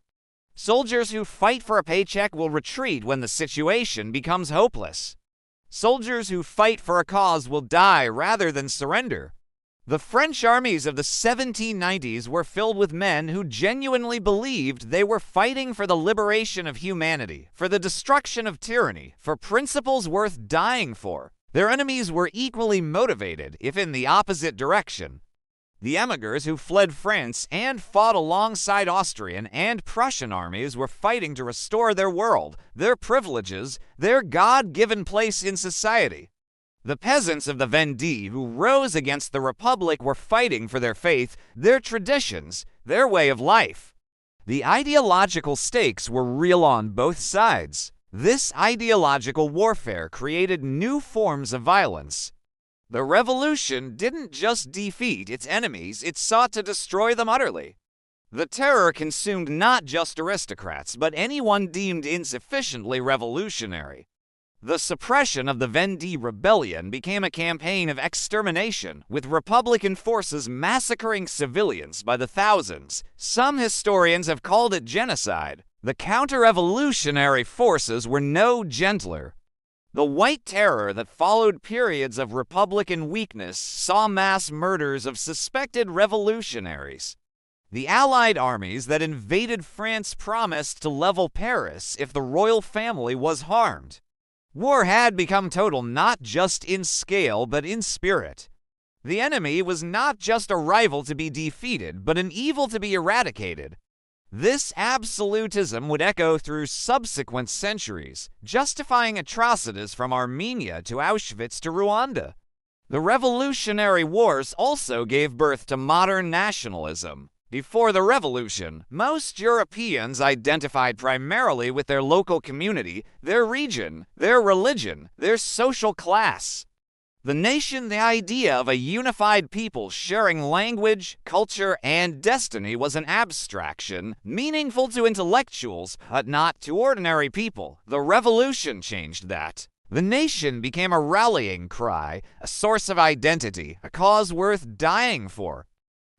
Soldiers who fight for a paycheck will retreat when the situation becomes hopeless. Soldiers who fight for a cause will die rather than surrender. The French armies of the 1790s were filled with men who genuinely believed they were fighting for the liberation of humanity, for the destruction of tyranny, for principles worth dying for. Their enemies were equally motivated, if in the opposite direction. The emigrants who fled France and fought alongside Austrian and Prussian armies were fighting to restore their world, their privileges, their God-given place in society. The peasants of the Vendée who rose against the Republic were fighting for their faith, their traditions, their way of life. The ideological stakes were real on both sides. This ideological warfare created new forms of violence. The revolution didn't just defeat its enemies, it sought to destroy them utterly. The terror consumed not just aristocrats, but anyone deemed insufficiently revolutionary. The suppression of the Vendée Rebellion became a campaign of extermination, with Republican forces massacring civilians by the thousands. Some historians have called it genocide. The counter-revolutionary forces were no gentler. The White Terror that followed periods of Republican weakness saw mass murders of suspected revolutionaries. The Allied armies that invaded France promised to level Paris if the royal family was harmed. War had become total not just in scale but in spirit. The enemy was not just a rival to be defeated, but an evil to be eradicated. This absolutism would echo through subsequent centuries, justifying atrocities from Armenia to Auschwitz to Rwanda. The Revolutionary Wars also gave birth to modern nationalism. Before the Revolution, most Europeans identified primarily with their local community, their region, their religion, their social class. The nation, the idea of a unified people sharing language, culture, and destiny was an abstraction, meaningful to intellectuals, but not to ordinary people. The Revolution changed that. The nation became a rallying cry, a source of identity, a cause worth dying for.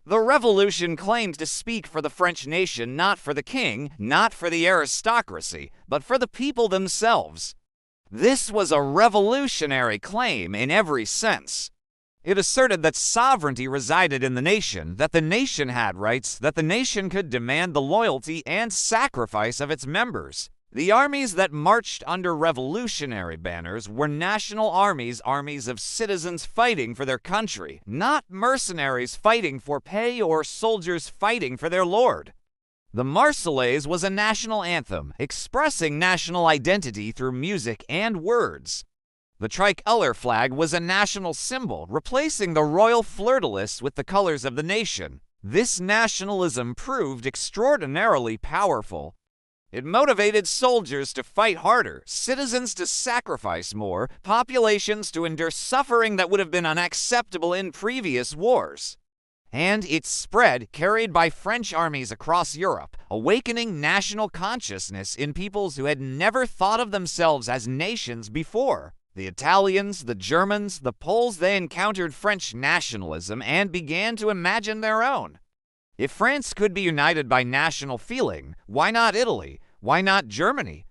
The Revolution claimed to speak for the French nation, not for the king, not for the aristocracy, but for the people themselves. This was a revolutionary claim in every sense. It asserted that sovereignty resided in the nation, that the nation had rights, that the nation could demand the loyalty and sacrifice of its members. The armies that marched under revolutionary banners were national armies, armies of citizens fighting for their country, not mercenaries fighting for pay or soldiers fighting for their lord. The Marseillaise was a national anthem, expressing national identity through music and words. The tricolor flag was a national symbol, replacing the royal fleur-de-lis with the colors of the nation. This nationalism proved extraordinarily powerful. It motivated soldiers to fight harder, citizens to sacrifice more, populations to endure suffering that would have been unacceptable in previous wars. And its spread, carried by French armies across Europe, awakening national consciousness in peoples who had never thought of themselves as nations before. The Italians, the Germans, the Poles, they encountered French nationalism and began to imagine their own. If France could be united by national feeling, why not Italy? Why not Germany?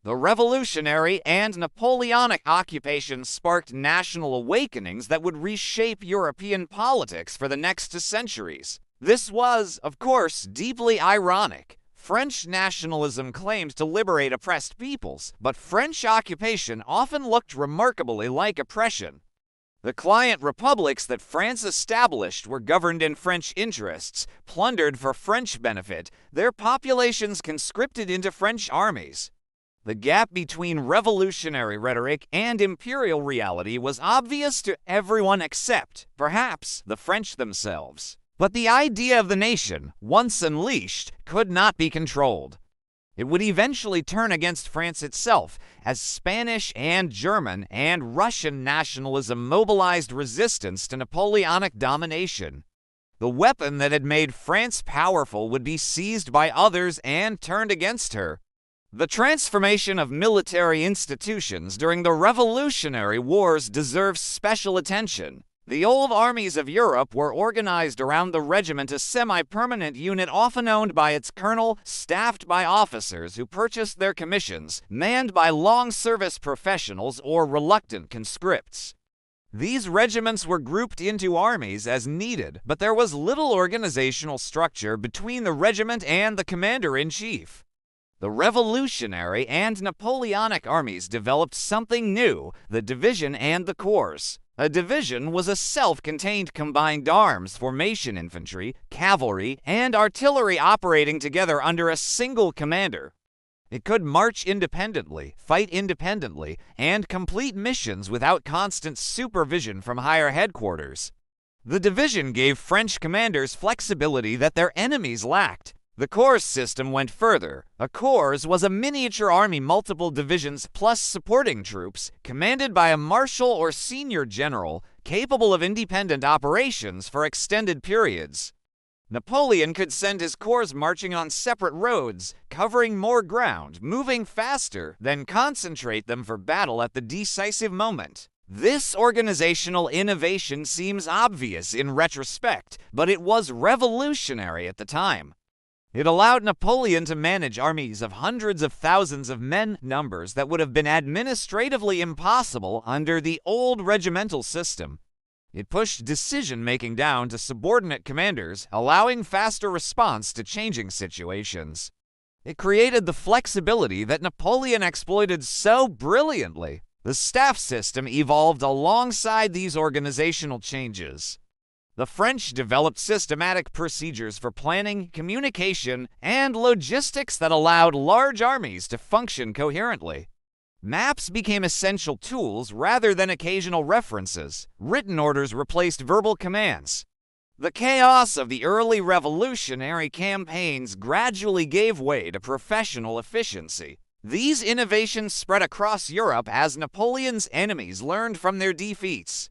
The revolutionary and Napoleonic occupations sparked national awakenings that would reshape European politics for the next centuries. This was, of course, deeply ironic. French nationalism claimed to liberate oppressed peoples, but French occupation often looked remarkably like oppression. The client republics that France established were governed in French interests, plundered for French benefit, their populations conscripted into French armies. The gap between revolutionary rhetoric and imperial reality was obvious to everyone except, perhaps, the French themselves. But the idea of the nation, once unleashed, could not be controlled. It would eventually turn against France itself, as Spanish and German and Russian nationalism mobilized resistance to Napoleonic domination. The weapon that had made France powerful would be seized by others and turned against her. The transformation of military institutions during the Revolutionary Wars deserves special attention. The old armies of Europe were organized around the regiment, a semi-permanent unit often owned by its colonel, staffed by officers who purchased their commissions, manned by long-service professionals or reluctant conscripts. These regiments were grouped into armies as needed, but there was little organizational structure between the regiment and the commander-in-chief. The Revolutionary and Napoleonic armies developed something new: the division and the corps. A division was a self-contained combined arms formation, infantry, cavalry, and artillery operating together under a single commander. It could march independently, fight independently, and complete missions without constant supervision from higher headquarters. The division gave French commanders flexibility that their enemies lacked. The corps system went further. A corps was a miniature army, multiple divisions plus supporting troops, commanded by a marshal or senior general, capable of independent operations for extended periods. Napoleon could send his corps marching on separate roads, covering more ground, moving faster, then concentrate them for battle at the decisive moment. This organizational innovation seems obvious in retrospect, but it was revolutionary at the time. It allowed Napoleon to manage armies of hundreds of thousands of men, numbers that would have been administratively impossible under the old regimental system. It pushed decision-making down to subordinate commanders, allowing faster response to changing situations. It created the flexibility that Napoleon exploited so brilliantly. The staff system evolved alongside these organizational changes. The French developed systematic procedures for planning, communication, and logistics that allowed large armies to function coherently. Maps became essential tools rather than occasional references. Written orders replaced verbal commands. The chaos of the early revolutionary campaigns gradually gave way to professional efficiency. These innovations spread across Europe as Napoleon's enemies learned from their defeats.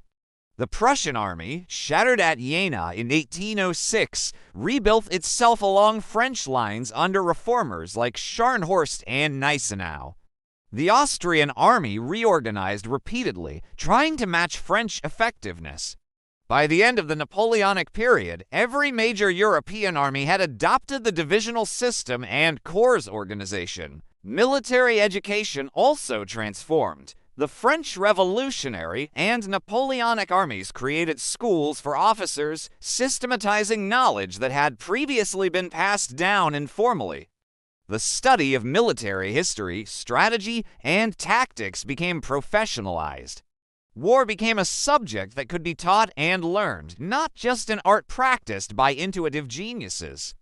The Prussian army, shattered at Jena in 1806, rebuilt itself along French lines under reformers like Scharnhorst and Gneisenau. The Austrian army reorganized repeatedly, trying to match French effectiveness. By the end of the Napoleonic period, every major European army had adopted the divisional system and corps organization. Military education also transformed. The French Revolutionary and Napoleonic armies created schools for officers, systematizing knowledge that had previously been passed down informally. The study of military history, strategy, and tactics became professionalized. War became a subject that could be taught and learned, not just an art practiced by intuitive geniuses.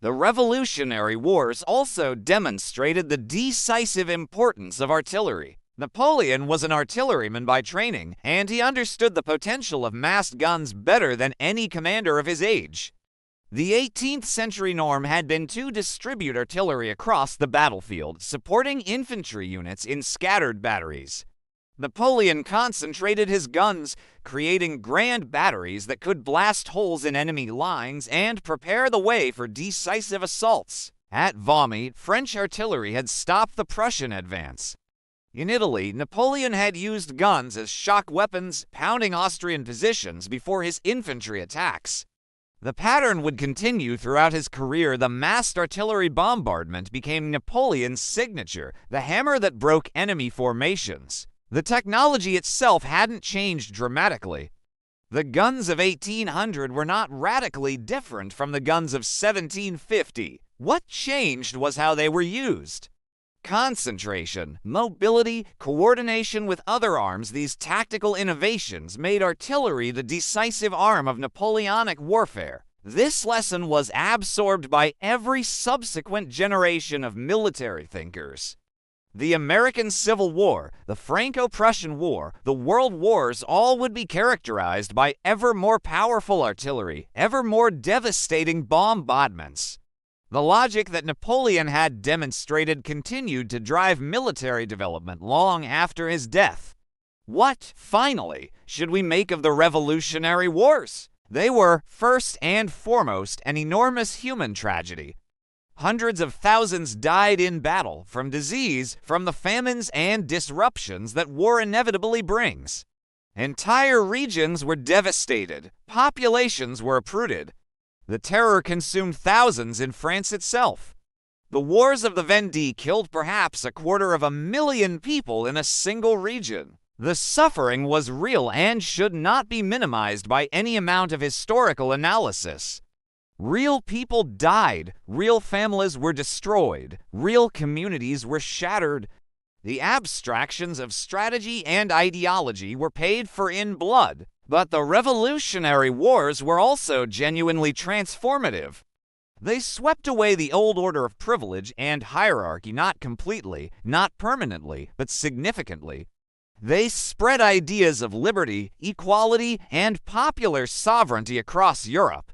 The Revolutionary Wars also demonstrated the decisive importance of artillery. Napoleon was an artilleryman by training, and he understood the potential of massed guns better than any commander of his age. The 18th century norm had been to distribute artillery across the battlefield, supporting infantry units in scattered batteries. Napoleon concentrated his guns, creating grand batteries that could blast holes in enemy lines and prepare the way for decisive assaults. At Valmy, French artillery had stopped the Prussian advance. In Italy, Napoleon had used guns as shock weapons, pounding Austrian positions before his infantry attacks. The pattern would continue throughout his career. The massed artillery bombardment became Napoleon's signature, the hammer that broke enemy formations. The technology itself hadn't changed dramatically. The guns of 1800 were not radically different from the guns of 1750. What changed was how they were used. Concentration, mobility, coordination with other arms, these tactical innovations made artillery the decisive arm of Napoleonic warfare. This lesson was absorbed by every subsequent generation of military thinkers. The American Civil War, the Franco-Prussian War, the World Wars all would be characterized by ever more powerful artillery, ever more devastating bombardments. The logic that Napoleon had demonstrated continued to drive military development long after his death. What, finally, should we make of the Revolutionary Wars? They were, first and foremost, an enormous human tragedy. Hundreds of thousands died in battle, from disease, from the famines and disruptions that war inevitably brings. Entire regions were devastated, populations were uprooted. The terror consumed thousands in France itself. The wars of the Vendée killed perhaps 250,000 people in a single region. The suffering was real and should not be minimized by any amount of historical analysis. Real people died, real families were destroyed, real communities were shattered. The abstractions of strategy and ideology were paid for in blood, but the Revolutionary Wars were also genuinely transformative. They swept away the old order of privilege and hierarchy not completely, not permanently, but significantly. They spread ideas of liberty, equality, and popular sovereignty across Europe.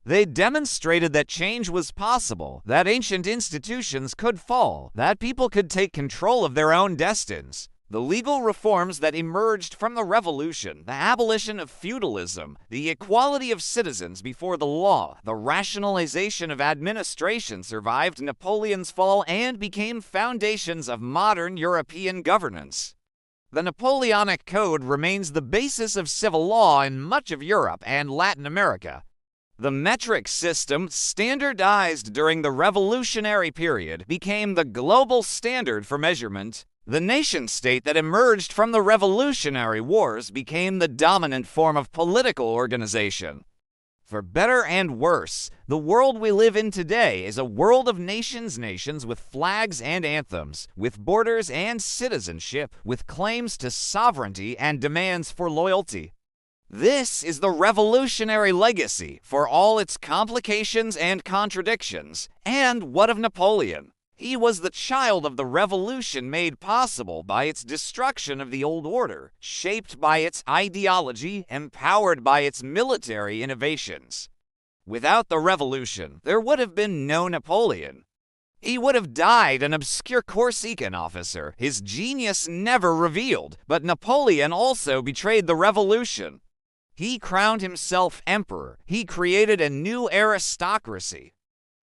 They demonstrated that change was possible, that ancient institutions could fall, that people could take control of their own destinies. The legal reforms that emerged from the Revolution, the abolition of feudalism, the equality of citizens before the law, the rationalization of administration survived Napoleon's fall and became foundations of modern European governance. The Napoleonic Code remains the basis of civil law in much of Europe and Latin America. The metric system, standardized during the revolutionary period, became the global standard for measurement. The nation-state that emerged from the Revolutionary Wars became the dominant form of political organization. For better and worse, the world we live in today is a world of nations with flags and anthems, with borders and citizenship, with claims to sovereignty and demands for loyalty. This is the revolutionary legacy, for all its complications and contradictions. And what of Napoleon? He was the child of the revolution made possible by its destruction of the old order, shaped by its ideology, empowered by its military innovations. Without the revolution, there would have been no Napoleon. He would have died an obscure Corsican officer, his genius never revealed, but Napoleon also betrayed the revolution. He crowned himself emperor. He created a new aristocracy.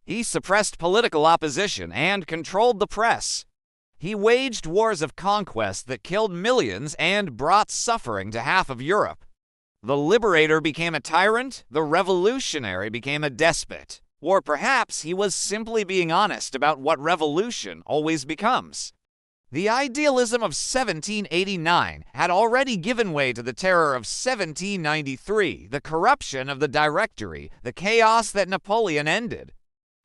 He suppressed political opposition and controlled the press. He waged wars of conquest that killed millions and brought suffering to half of Europe. The liberator became a tyrant, the revolutionary became a despot. Or perhaps he was simply being honest about what revolution always becomes. The idealism of 1789 had already given way to the terror of 1793, the corruption of the Directory, the chaos that Napoleon ended.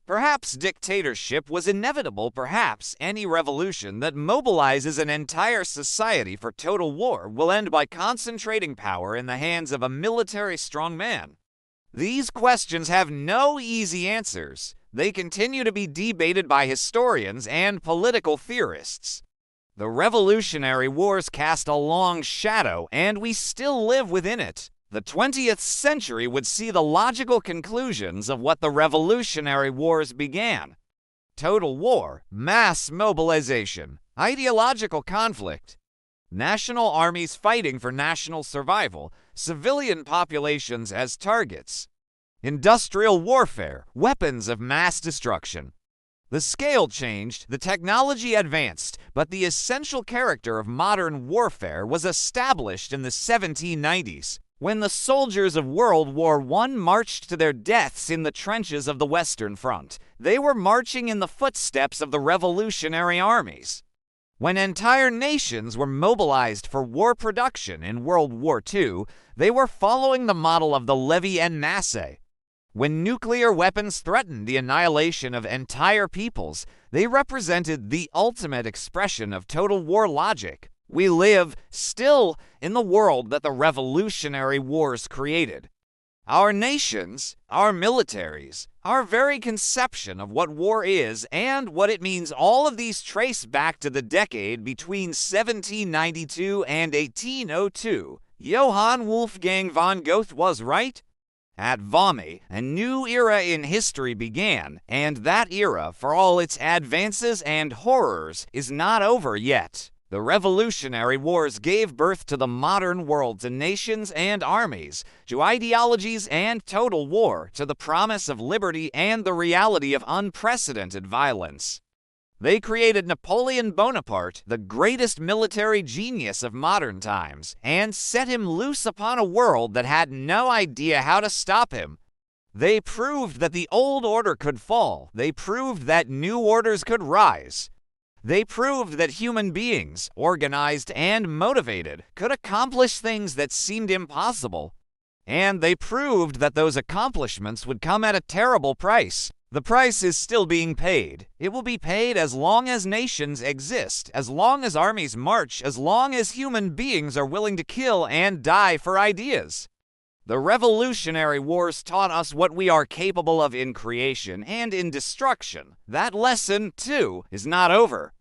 Perhaps dictatorship was inevitable, perhaps any revolution that mobilizes an entire society for total war will end by concentrating power in the hands of a military strongman. These questions have no easy answers. They continue to be debated by historians and political theorists. The Revolutionary Wars cast a long shadow, and we still live within it. The 20th century would see the logical conclusions of what the Revolutionary Wars began. Total war, mass mobilization, ideological conflict, national armies fighting for national survival, civilian populations as targets, industrial warfare, weapons of mass destruction. The scale changed, the technology advanced, but the essential character of modern warfare was established in the 1790s, when the soldiers of World War I marched to their deaths in the trenches of the Western Front. They were marching in the footsteps of the revolutionary armies. When entire nations were mobilized for war production in World War II, they were following the model of the levy en masse. When nuclear weapons threatened the annihilation of entire peoples, they represented the ultimate expression of total war logic. We live, still, in the world that the Revolutionary Wars created. Our nations, our militaries, our very conception of what war is and what it means, all of these trace back to the decade between 1792 and 1802. Johann Wolfgang von Goethe was right. At Valmy, a new era in history began, and that era, for all its advances and horrors, is not over yet. The Revolutionary Wars gave birth to the modern world, to nations and armies, to ideologies and total war, to the promise of liberty and the reality of unprecedented violence. They created Napoleon Bonaparte, the greatest military genius of modern times, and set him loose upon a world that had no idea how to stop him. They proved that the old order could fall. They proved that new orders could rise. They proved that human beings, organized and motivated, could accomplish things that seemed impossible. And they proved that those accomplishments would come at a terrible price. The price is still being paid. It will be paid as long as nations exist, as long as armies march, as long as human beings are willing to kill and die for ideas. The Revolutionary Wars taught us what we are capable of in creation and in destruction. That lesson, too, is not over.